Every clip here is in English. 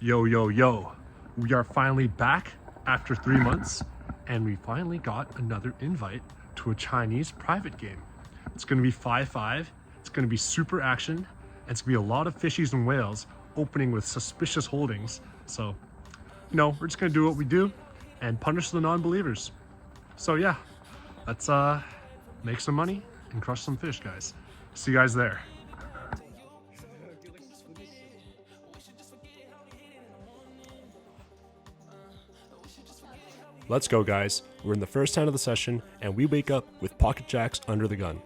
Yo, yo, yo. We are finally back after 3 months, and we finally got another invite to a Chinese private game. It's gonna be 5-5, it's gonna be super action, and it's gonna be a lot of fishies and whales opening with suspicious holdings. So, we're just gonna do what we do and punish the non-believers. So yeah, let's make some money and crush some fish, guys. See you guys there. Let's go, guys. We're in the first hand of the session, and we wake up with pocket jacks under the gun.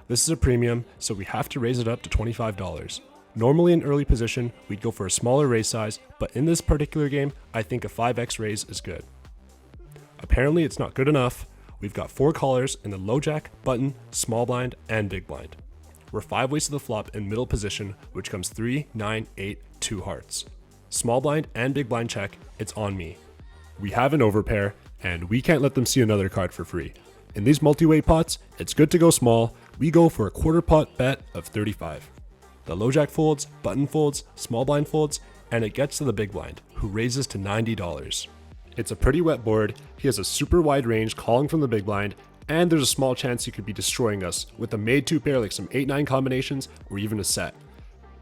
This is a premium, so we have to raise it up to $25. Normally in early position, we'd go for a smaller raise size, but in this particular game, I think a 5x raise is good. Apparently it's not good enough. We've got 4 callers in the low jack, button, small blind, and big blind. We're 5 ways to the flop in middle position, which comes 3, 9, 8, 2 hearts. Small blind and big blind check, it's on me. We have an overpair, and we can't let them see another card for free. In these multi-way pots, it's good to go small. We go for a quarter pot bet of 35. The low jack folds, button folds, small blind folds, and it gets to the big blind, who raises to $90. It's a pretty wet board. He has a super wide range calling from the big blind, and there's a small chance he could be destroying us with a made 2 pair like some 8-9 combinations or even a set.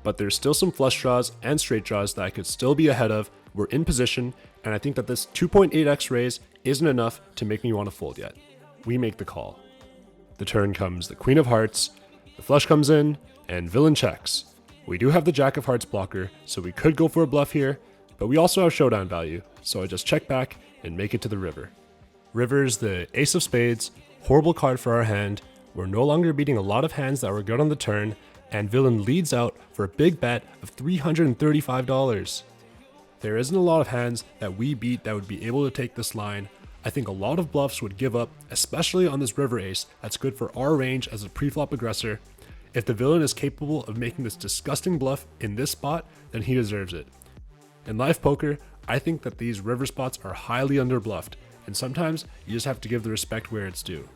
But there's still some flush draws and straight draws that I could still be ahead of. We're in position, and I think that this 2.8x raise isn't enough to make me want to fold yet. We make the call. The turn comes the Queen of Hearts, the flush comes in, and villain checks. We do have the Jack of Hearts blocker, so we could go for a bluff here, but we also have showdown value, so I just check back and make it to the river. River's the Ace of Spades, horrible card for our hand. We're no longer beating a lot of hands that were good on the turn, and villain leads out for a big bet of $335. There isn't a lot of hands that we beat that would be able to take this line. I think a lot of bluffs would give up, especially on this river ace that's good for our range as a pre-flop aggressor. If the villain is capable of making this disgusting bluff in this spot, then he deserves it. In live poker, I think that these river spots are highly underbluffed, and sometimes you just have to give the respect where it's due.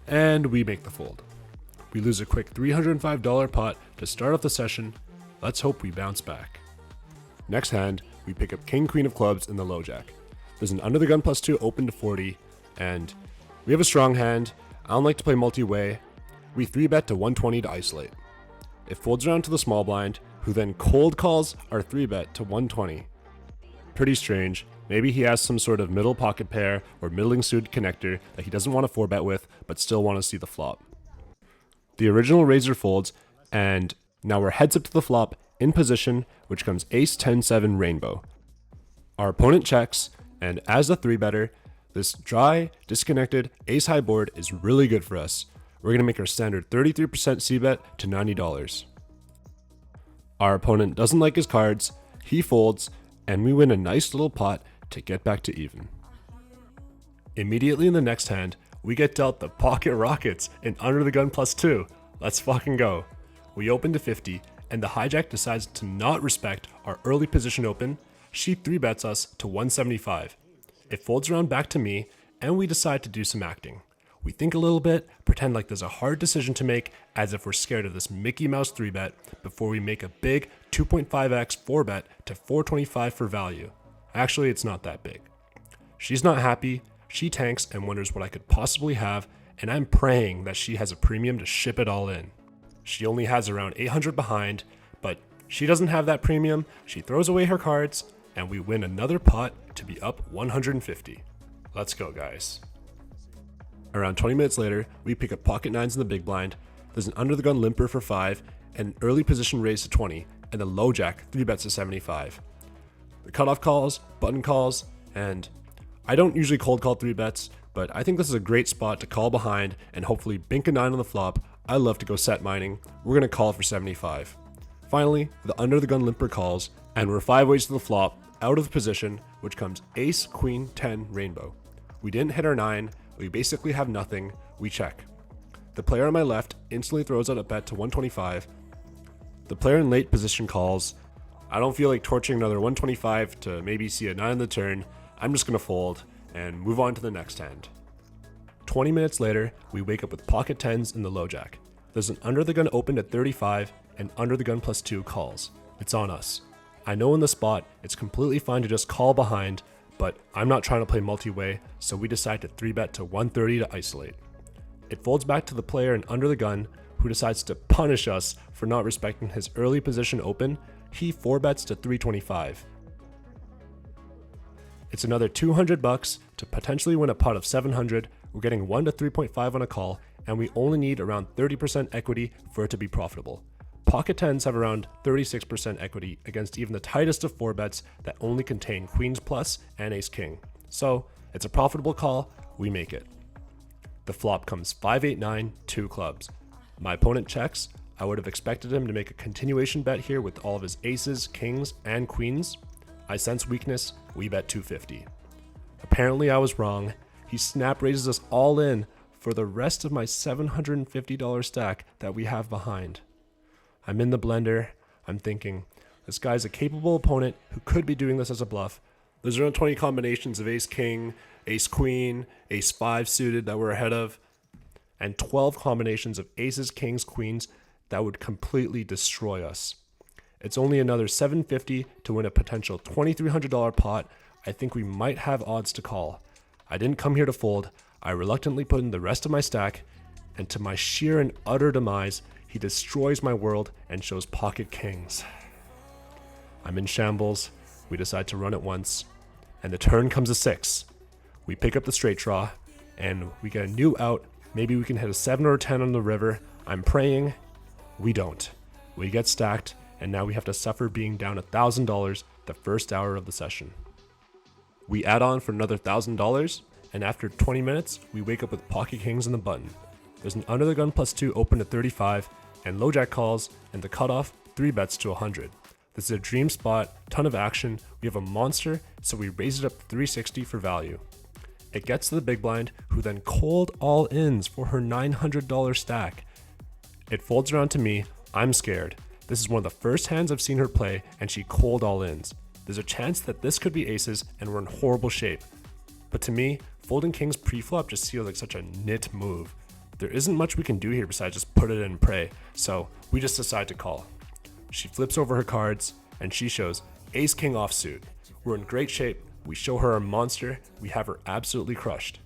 And we make the fold. We lose a quick $305 pot to start off the session. Let's hope we bounce back. Next hand, we pick up King Queen of Clubs in the low jack. There's an under the gun +2 open to 40, and we have a strong hand. I don't like to play multi-way. We 3-bet to 120 to isolate. It folds around to the small blind, who then cold calls our 3-bet to 120. Pretty strange. Maybe he has some sort of middle pocket pair or middling suited connector that he doesn't want to 4-bet with, but still want to see the flop. The original raiser folds, and now we're heads up to the flop in position, which comes Ace 10-7 rainbow. Our opponent checks, and as a 3-better, this dry, disconnected ace high board is really good for us. We're going to make our standard 33% c-bet to $90. Our opponent doesn't like his cards, he folds, and we win a nice little pot to get back to even. Immediately in the next hand, we get dealt the pocket rockets in under the gun +2. Let's fucking go. We open to 50, and the hijack decides to not respect our early position open. She 3-bets us to 175. It folds around back to me, and we decide to do some acting. We think a little bit, pretend like there's a hard decision to make, as if we're scared of this Mickey Mouse 3-bet, before we make a big 2.5x 4-bet to 425 for value. Actually, it's not that big. She's not happy, she tanks and wonders what I could possibly have, and I'm praying that she has a premium to ship it all in. She only has around 800 behind, but she doesn't have that premium. She throws away her cards, and we win another pot to be up 150. Let's go, guys. Around 20 minutes later, we pick up pocket 9s in the big blind. There's an under the gun limper for 5, and an early position raise to 20, and the low jack 3-bets to 75. The cutoff calls, button calls, and I don't usually cold call 3-bets, but I think this is a great spot to call behind and hopefully bink a 9 on the flop. I love to go set mining. We're going to call for 75. Finally, the under the gun limper calls, and we're 5 ways to the flop, out of the position, which comes Ace, Queen, 10, rainbow. We didn't hit our 9, we basically have nothing, we check. The player on my left instantly throws out a bet to 125. The player in late position calls. I don't feel like torching another 125 to maybe see a 9 on the turn. I'm just going to fold and move on to the next hand. 20 minutes later, we wake up with pocket 10s in the low jack. There's an under the gun open at 35 and under the gun +2 calls. It's on us. I know in the spot, it's completely fine to just call behind, but I'm not trying to play multi-way, so we decide to 3-bet to 130 to isolate. It folds back to the player and under the gun, who decides to punish us for not respecting his early position open. He 4-bets to 325. It's another $200 to potentially win a pot of 700. We're getting 1 to 3.5 on a call, and we only need around 30% equity for it to be profitable. Pocket 10s have around 36% equity against even the tightest of 4-bets that only contain queens plus and ace king. So it's a profitable call, we make it. The flop comes 5-8-9, 2 clubs. My opponent checks. I would have expected him to make a continuation bet here with all of his aces, kings, and queens. I sense weakness, we bet 250. Apparently I was wrong. He snap raises us all in for the rest of my $750 stack that we have behind. I'm in the blender. I'm thinking, this guy's a capable opponent who could be doing this as a bluff. There's around 20 combinations of ace king, ace queen, ace 5 suited that we're ahead of, and 12 combinations of aces, kings, queens that would completely destroy us. It's only another $750 to win a potential $2,300 pot. I think we might have odds to call. I didn't come here to fold. I reluctantly put in the rest of my stack, and to my sheer and utter demise, he destroys my world and shows pocket kings. I'm in shambles. We decide to run it once, and the turn comes a 6. We pick up the straight draw, and we get a new out. Maybe we can hit a 7 or a 10 on the river. I'm praying. We don't. We get stacked, and now we have to suffer being down $1,000 the first hour of the session. We add on for another $1,000, and after 20 minutes, we wake up with pocket kings in the button. There's an under the gun +2 open to 35, and low jack calls, and the cutoff 3-bets to 100. This is a dream spot, ton of action. We have a monster, so we raise it up to 360 for value. It gets to the big blind, who then cold all ins for her $900 stack. It folds around to me. I'm scared. This is one of the first hands I've seen her play, and she cold all ins. There's a chance that this could be aces, and we're in horrible shape. But to me, folding kings pre-flop just feels like such a nit move. There isn't much we can do here besides just put it in and pray, so we just decide to call. She flips over her cards, and she shows ace king offsuit. We're in great shape. We show her our monster. We have her absolutely crushed.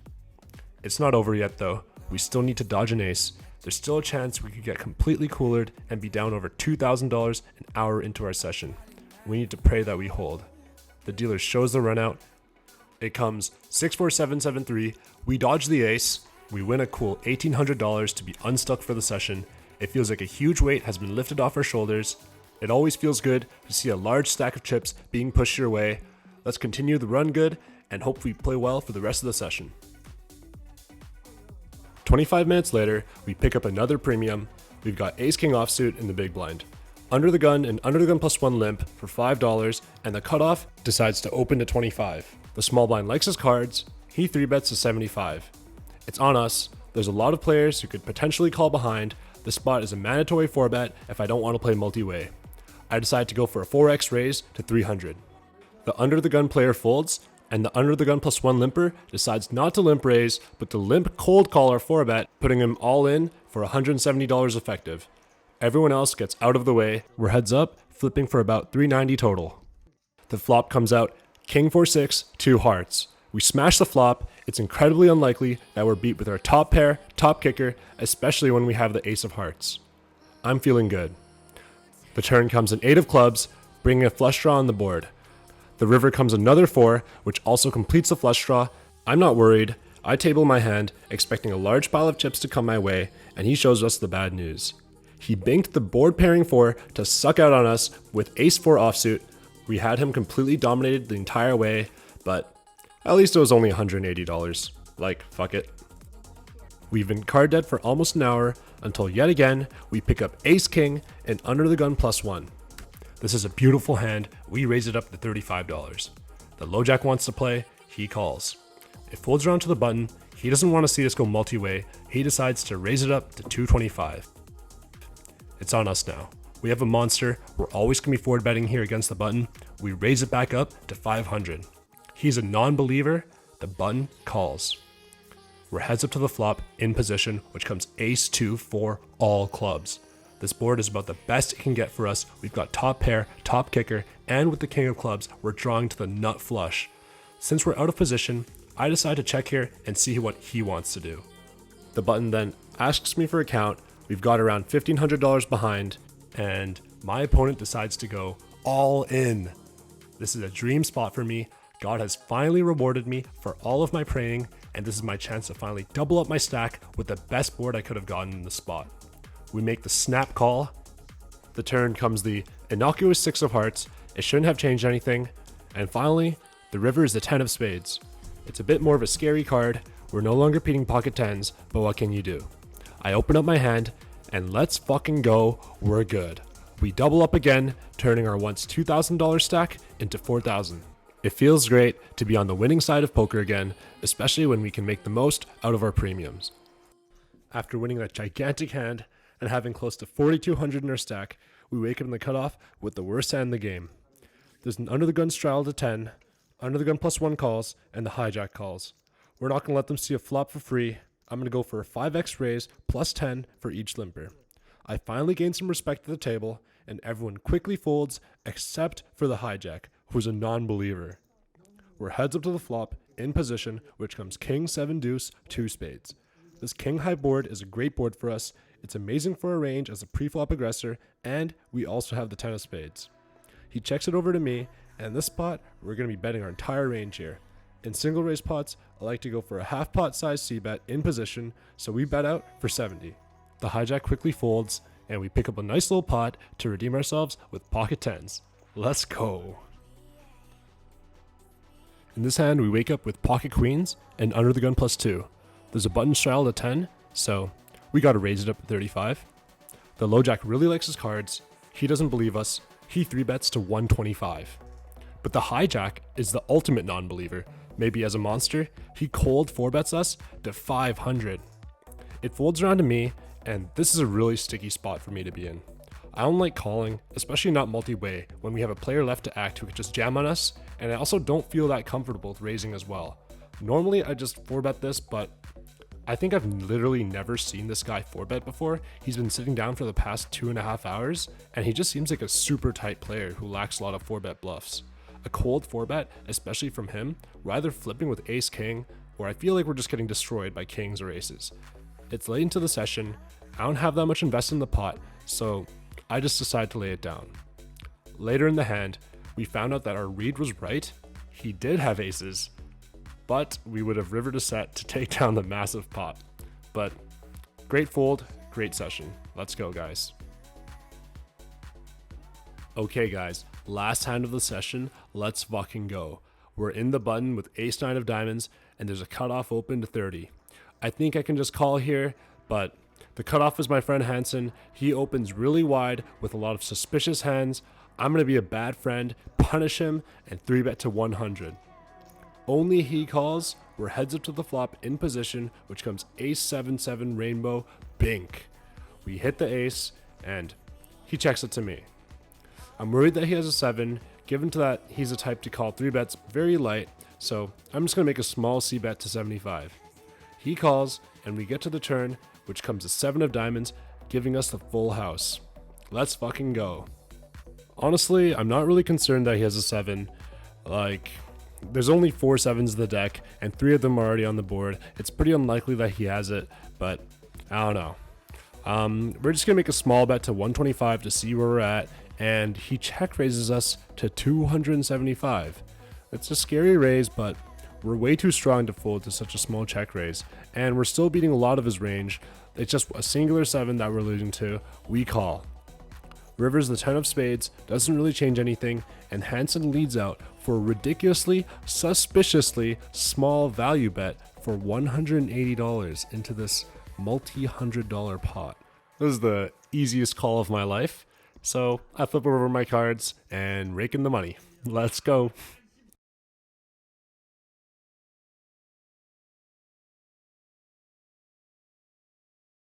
It's not over yet though. We still need to dodge an ace. There's still a chance we could get completely coolered and be down over $2,000 an hour into our session. We need to pray that we hold. The dealer shows the run out. It comes 6-4-7-7-3. We dodge the ace. We win a cool $1,800 to be unstuck for the session. It feels like a huge weight has been lifted off our shoulders. It always feels good to see a large stack of chips being pushed your way. Let's continue the run good and hope we play well for the rest of the session. 25 minutes later, we pick up another premium. We've got ace king offsuit in the big blind. Under the gun and under the gun +1 limp for $5, and the cutoff decides to open to 25. The small blind likes his cards. He 3-bets to 75. It's on us. There's a lot of players who could potentially call behind. The spot is a mandatory 4-bet if I don't want to play multi-way. I decide to go for a 4x raise to 300. The under the gun player folds, and the under the gun +1 limper decides not to limp raise, but to limp cold call our 4-bet, putting him all in for $170 effective. Everyone else gets out of the way. We're heads up, flipping for about 390 total. The flop comes out, king 4-6, 2 hearts. We smash the flop. It's incredibly unlikely that we're beat with our top pair, top kicker, especially when we have the ace of hearts. I'm feeling good. The turn comes an 8 of clubs, bringing a flush draw on the board. The river comes another 4, which also completes the flush draw. I'm not worried. I table my hand, expecting a large pile of chips to come my way, and he shows us the bad news. He banked the board pairing 4 to suck out on us with ace 4 offsuit. We had him completely dominated the entire way, but at least it was only $180. Like, fuck it. We've been card dead for almost an hour until yet again we pick up ace king and under the gun +1. This is a beautiful hand. We raise it up to $35. The low jack wants to play. He calls. It folds around to the button. He doesn't want to see us go multi-way. He decides to raise it up to $225. It's on us now. We have a monster. We're always going to be forward betting here against the button. We raise it back up to $500. He's a non-believer. The button calls. We're heads up to the flop in position, which comes ace 2 for all clubs. This board is about the best it can get for us. We've got top pair, top kicker, and with the king of clubs, we're drawing to the nut flush. Since we're out of position, I decide to check here and see what he wants to do. The button then asks me for a count. We've got around $1,500 behind, and my opponent decides to go all in. This is a dream spot for me. God has finally rewarded me for all of my praying, and this is my chance to finally double up my stack with the best board I could have gotten in the spot. We make the snap call. The turn comes the innocuous 6 of hearts. It shouldn't have changed anything. And finally, the river is the 10 of spades. It's a bit more of a scary card. We're no longer repeating pocket 10s, but what can you do? I open up my hand, and let's fucking go. We're good. We double up again, turning our once $2,000 stack into $4,000. It feels great to be on the winning side of poker again, especially when we can make the most out of our premiums. After winning that gigantic hand and having close to 4,200 in our stack, we wake up in the cutoff with the worst hand in the game. There's an under the gun straddle to 10, under the gun +1 calls, and the hijack calls. We're not going to let them see a flop for free. I'm going to go for a 5x raise +10 for each limper. I finally gain some respect at the table, and everyone quickly folds except for the hijack, who's a non-believer. We're heads up to the flop, in position, which comes king, 7 deuce, 2 spades. This king high board is a great board for us. It's amazing for a range as a pre-flop aggressor, and we also have the 10 of spades. He checks it over to me, and in this spot, we're going to be betting our entire range here. In single raise pots, I like to go for a half pot size c-bet in position, so we bet out for 70. The hijack quickly folds, and we pick up a nice little pot to redeem ourselves with pocket 10s. Let's go. In this hand, we wake up with pocket queens and under the gun +2. There's a button straddle to 10, so we gotta raise it up to 35. The low jack really likes his cards. He doesn't believe us. He 3-bets to 125. But the hijack is the ultimate non-believer. Maybe as a monster, he cold 4-bets us to 500. It folds around to me, and this is a really sticky spot for me to be in. I don't like calling, especially not multi-way, when we have a player left to act who could just jam on us, and I also don't feel that comfortable with raising as well. Normally I just 4-bet this, but I think I've literally never seen this guy 4-bet before. He's been sitting down for the past 2.5 hours, and he just seems like a super tight player who lacks a lot of 4-bet bluffs. A cold 4-bet, especially from him, we're either flipping with ace-king, or I feel like we're just getting destroyed by kings or aces. It's late into the session, I don't have that much invested in the pot, so I just decide to lay it down. Later in the hand, we found out that our read was right. He did have aces, but we would have rivered a set to take down the massive pot. But great fold, great session. Let's go, guys. Okay, guys, last hand of the session, let's fucking go. We're in the button with ace-9 of diamonds, and there's a cutoff open to 30. I think I can just call here, but the cutoff is my friend Hansen. He opens really wide with a lot of suspicious hands. I'm going to be a bad friend, punish him, and 3-bet to 100. Only he calls. We're heads up to the flop in position, which comes ace-7-7 rainbow, bink. We hit the ace, and he checks it to me. I'm worried that he has a 7, given to that he's a type to call 3-bets very light, so I'm just going to make a small c-bet to 75. He calls, and we get to the turn, which comes a 7 of diamonds, giving us the full house. Let's fucking go. Honestly, I'm not really concerned that he has a 7. There's only 4 7s in the deck, and 3 of them are already on the board. It's pretty unlikely that he has it, but I don't know. We're just gonna make a small bet to 125 to see where we're at, and he check raises us to 275. It's a scary raise, but we're way too strong to fold to such a small check raise, and we're still beating a lot of his range. It's just a singular 7 that we're losing to. We call. River's the 10 of spades, doesn't really change anything, and Hansen leads out for a ridiculously, suspiciously small value bet for $180 into this multi-$100 pot. This is the easiest call of my life, so I flip over my cards and rake in the money. Let's go.